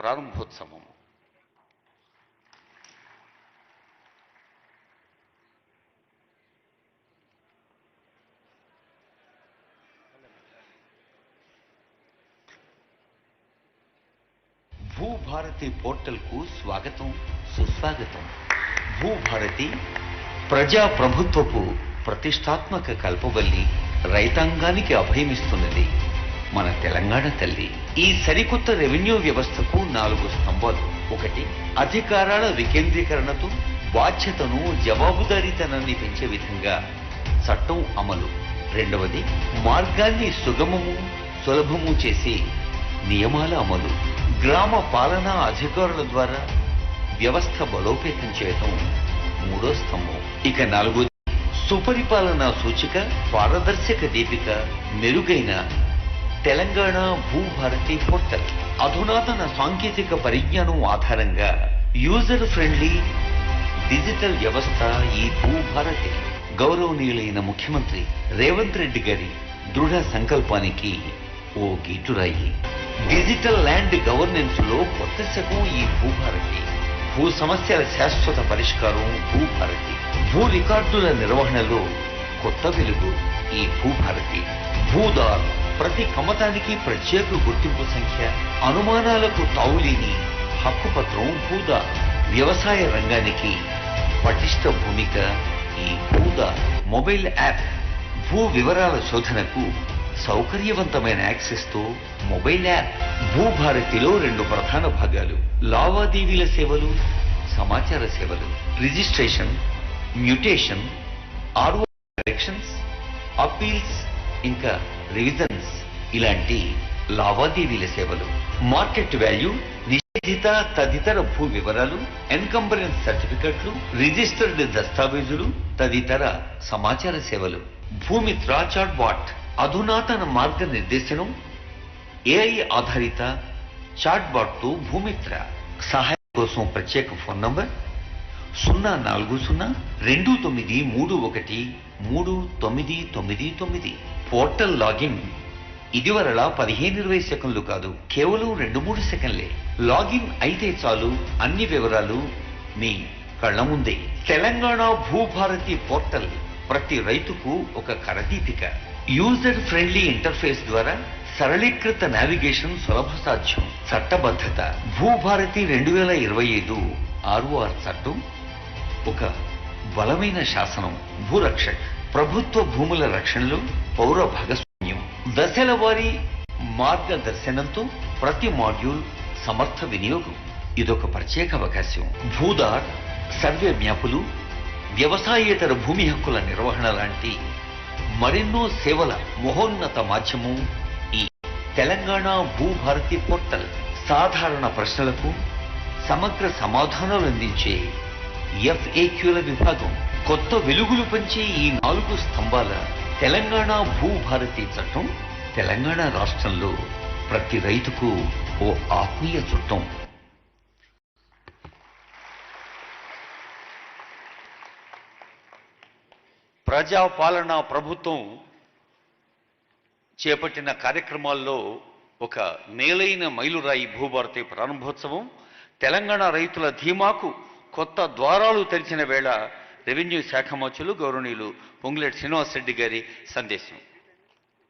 ప్రారంభోత్సవం. భూభారతి పోర్టల్కు స్వాగతం, సుస్వాగతం. భూభారతి ప్రజా ప్రభుత్వపు ప్రతిష్టాత్మక కల్పవల్లి, రైతాంగానికి అభయమిస్తున్నది మన తెలంగాణ తల్లి. ఈ సరికొత్త రెవెన్యూ వ్యవస్థకు 4 స్తంభాలు. 1, అధికారాల వికేంద్రీకరణతో బాధ్యతను, జవాబుదారీతనాన్ని పెంచే విధంగా చట్టం అమలు. 2, మార్గాన్ని సుగమము, సులభము చేసి నియమాల అమలు. గ్రామ పాలనా అధికారుల ద్వారా వ్యవస్థ బలోపేతం చేయటం 3వ స్తంభం. ఇక 4, సుపరిపాలనా సూచిక, పారదర్శక దీపిక, మెరుగైన తెలంగాణ భూభారతి పోర్టల్. అధునాతన సాంకేతిక పరిజ్ఞానం ఆధారంగా యూజర్ ఫ్రెండ్లీ డిజిటల్ వ్యవస్థ ఈ భూభారతి. గౌరవనీయులైన ముఖ్యమంత్రి రేవంత్ రెడ్డి గారి దృఢ సంకల్పానికి ఓ గీటురాయి. డిజిటల్ ల్యాండ్ గవర్నెన్స్ లో కొత్త శకం ఈ భూభారతి. భూ సమస్యల శాశ్వత పరిష్కారం భూభారతి. భూ రికార్డుల నిర్వహణలో కొత్త వెలుగు ఈ భూభారతి. భూదార్ ప్రతి కమతానికి ప్రత్యేక గుర్తింపు సంఖ్య, అనుమానాలకు తావులేని హక్కుపత్రం భూదార్. వ్యవసాయ రంగానికి పటిష్ట భూమిక ఈ భూదార్. మొబైల్ యాప్ భూ వివరాల శోధనకు సౌకర్యవంతమైన యాక్సెస్ తో మొబైల్ యాప్. భూభారతిలో 2 ప్రధాన భాగాలు: లావాదేవీల సేవలు, సమాచార సేవలు. Registration, mutation, RO corrections, appeals, ఇంకా రివిజన్స్ ఇలాంటి లావాదేవీల సేవలు. మార్కెట్ వాల్యూ, నిషేధిత తదితర భూ వివరాలు, ఎన్కంబరెన్స్ సర్టిఫికెట్లు, రిజిస్టర్డ్ దస్తావేజులు తదితర సమాచార సేవలు. భూమిత్ర చాట్ బాట్ అధునాతన మార్గనిర్దేశనం, ఏఐ ఆధారిత చాట్ బాట్ తో భూమిత్ర. సహాయం కోసం ప్రత్యేక ఫోన్ నంబర్ 04029313999. పోర్టల్ లాగిన్ ఇదివరలా 15-20 సెకండ్లు కాదు, కేవలం 2-3 సెకండ్లే. లాగిన్ అయితే చాలు, అన్ని వివరాలు మీ కళ్ళ ముందే. తెలంగాణ భూభారతి పోర్టల్ ప్రతి రైతుకు ఒక కరదీపిక. యూజర్ ఫ్రెండ్లీ ఇంటర్ఫేస్ ద్వారా సరళీకృత నావిగేషన్ సులభ సాధ్యం. చట్టబద్ధత. భూభారతి 2025 ROR చట్టం ఒక బలమైన శాసనం. భూరక్షక్ ప్రభుత్వ భూముల రక్షణలో పౌర భాగస్వామ్యం. దశల వారీ మార్గదర్శనంతో ప్రతి మాడ్యూల్ సమర్థ వినియోగం. ఇదొక ప్రత్యేక అవకాశం. భూదార్ సర్వే మ్యాపులు, వ్యవసాయేతర భూమి హక్కుల నిర్వహణ లాంటి మరెన్నో సేవల మహోన్నత మాధ్యమం ఈ తెలంగాణ భూభారతి పోర్టల్. సాధారణ ప్రశ్నలకు సమగ్ర సమాధానాలు అందించే FAQల విభాగం. కొత్త వెలుగులు పంచే ఈ 4 స్తంభాల తెలంగాణ భూభారతి చట్టం తెలంగాణ రాష్ట్రంలో ప్రతి రైతుకు ఓ ఆత్మీయ చుట్టం. ప్రజాపాలన ప్రభుత్వం చేపట్టిన కార్యక్రమాల్లో ఒక మేలైన మైలురాయి భూభారతి ప్రారంభోత్సవం. తెలంగాణ రైతుల ధీమాకు కొత్త ద్వారాలు తెరిచిన వేళ రెవెన్యూ శాఖ మంత్రులు గౌరవనీయులు పొంగులేటి శ్రీనివాసరెడ్డి గారి సందేశం.